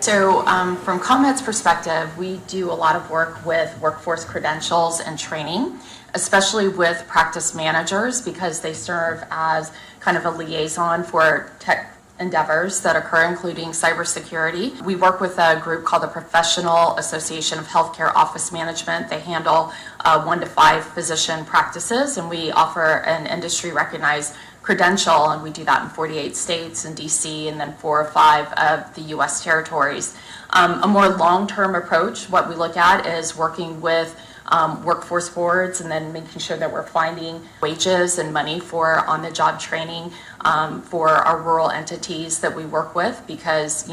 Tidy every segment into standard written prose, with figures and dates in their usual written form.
So from CommHIT's perspective, we do a lot of work with workforce credentials and training, especially with practice managers, because they serve as kind of a liaison for tech endeavors that occur, including cybersecurity. We work with a group called the Professional Association of Healthcare Office Management. They handle 1 to 5 physician practices, and we offer an industry recognized credential, and we do that in 48 states and DC, and then 4 or 5 of the US territories. A more long-term approach, what we look at is working with workforce boards, and then making sure that we're finding wages and money for on-the-job training for our rural entities that we work with, because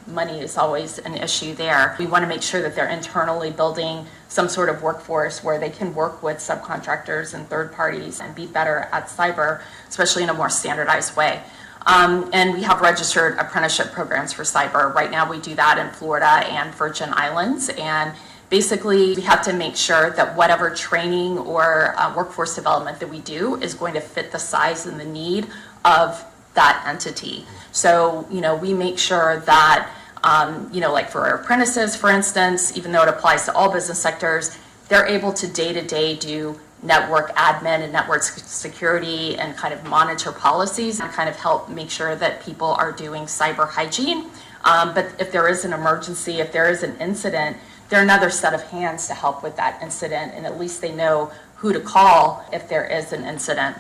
money is always an issue there. We want to make sure that they're internally building some sort of workforce where they can work with subcontractors and third parties and be better at cyber, especially in a more standardized way. And we have registered apprenticeship programs for cyber. Right now we do that in Florida and Virgin Islands, and basically, we have to make sure that whatever training or workforce development that we do is going to fit the size and the need of that entity. So, we make sure that, like for our apprentices, for instance, even though it applies to all business sectors, they're able to day-to-day do network admin and network security and kind of monitor policies and kind of help make sure that people are doing cyber hygiene. But if there is an emergency, if there is an incident, they're another set of hands to help with that incident, and at least they know who to call if there is an incident.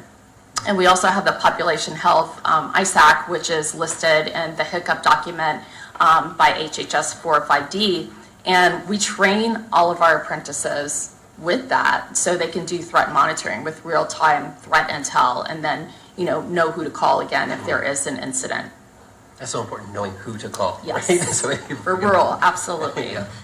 And we also have the population health ISAC, which is listed in the HIPAA document by HHS 405D, and we train all of our apprentices with that so they can do threat monitoring with real-time threat intel, and then know who to call again if there is an incident. That's so important, knowing who to call. Yes, right? So for rural, absolutely. Yeah.